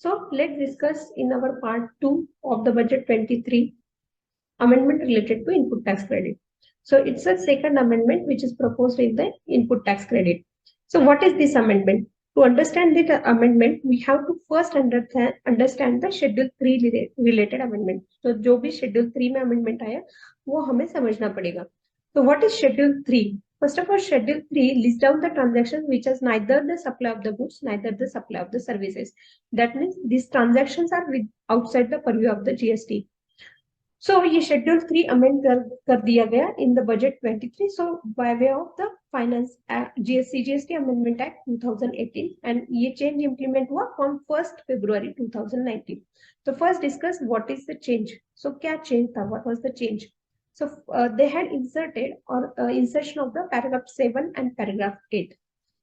So let's discuss in our part 2 of the budget 23 amendment related to input tax credit. So it's a second amendment which is proposed in the input tax credit. So what is this amendment? To understand the amendment, we have to first understand the Schedule 3 related amendment. So जो भी Schedule 3 में amendment आया वो हमें समझना पड़ेगा. So what is Schedule 3? First of all, Schedule 3 lists down the transactions which is neither the supply of the goods, neither the supply of the services. That means these transactions are outside the purview of the GST. So ये Schedule 3 amend कर दिया गया in the budget 23. So by way of the Finance CGST Amendment Act 2018 and ये change implement हुआ from 1st February 2019. So first discuss what is the change. So क्या change था? What was the change? So they had inserted or insertion of the paragraph 7 and paragraph 8.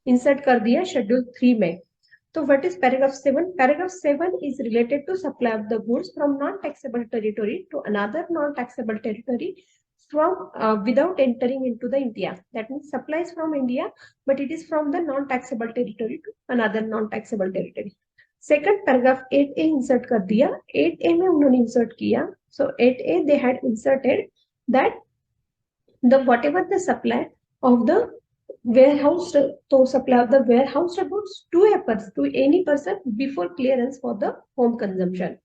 Insert कर दिया Schedule 3 में. So what is paragraph 7? Paragraph 7 is related to supply of the goods from non-taxable territory to another non-taxable territory from without entering into the India. That means supplies from India, but it is from the non-taxable territory to another non-taxable territory. Second paragraph 8A insert कर दिया. 8A में उन्होंने insert किया. So 8A they had inserted that the whatever the supply of the warehouse to supply of the warehouse goods to any person before clearance for the home consumption.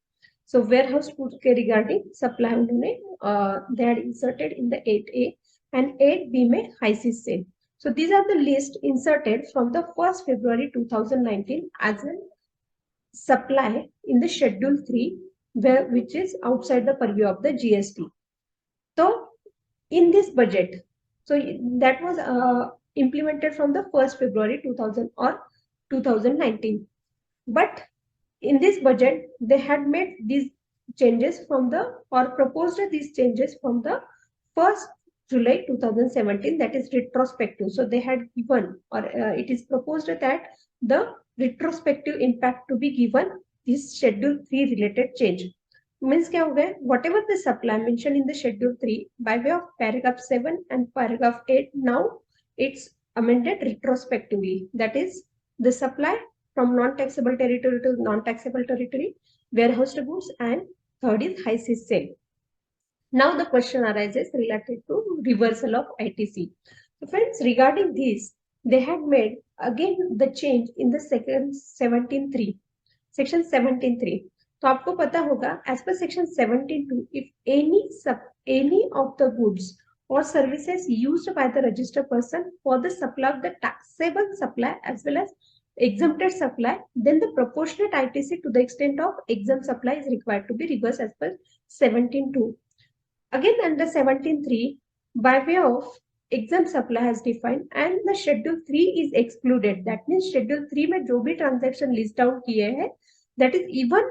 So warehouse goods के regarding supply उन्होंने they had inserted in the 8A and 8B में high seas sale. So these are the list inserted from the 1st February 2019 as a supply in the Schedule 3 which is outside the purview of the GST. So in this budget, so that was implemented from the 1st February 2000 or 2019. But in this budget, they had made these changes from the or proposed these changes from the 1st July 2017, that is retrospective. So they had given or it is proposed that the retrospective impact to be given this Schedule 3 related change. Means क्या हो गया? Whatever the supply mentioned in the Schedule 3 by way of paragraph 7 and paragraph 8, now it's amended retrospectively. That is the supply from non-taxable territory to non-taxable territory, warehouse goods, and third is high seas sale. Now the question arises related to reversal of ITC. So friends, regarding this, they had made again the change in the section 17.3. Section 17.3. तो आपको पता होगा as per section 17.2, if any of the goods or services used by the registered person for the supply of the taxable supply as well as exempted supply, then the proportionate ITC to the extent of exempt supply is required to be reversed as per 17.2. Again under 17.3, by way of exempt supply has defined and the Schedule 3 is excluded. That means Schedule 3 में जो भी transaction list down किए हैं, that is even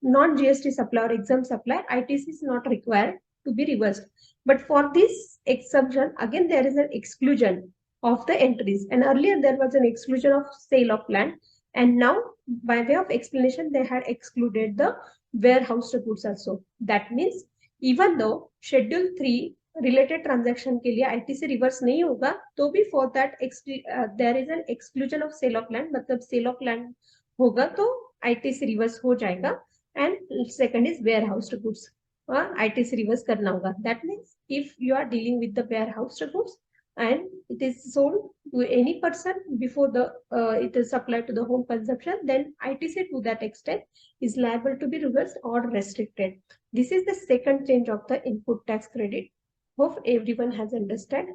non-GST supply or exempt supply, ITC is not required to be reversed. But for this exemption, again there is an exclusion of the entries. And earlier there was an exclusion of sale of land. And now by way of explanation, they had excluded the warehouse goods also. That means even though Schedule 3 related transaction के लिए ITC reverse नहीं होगा, तो भी for that there is an exclusion of sale of land. मतलब sale of land होगा तो ITC reverse हो जाएगा. And second is warehouse goods. ITC reverse करना होगा. That means if you are dealing with the warehouse goods and it is sold to any person before the it is supplied to the home consumption, then ITC to that extent is liable to be reversed or restricted. This is the second change of the input tax credit. Hope everyone has understood.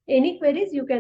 Any queries you can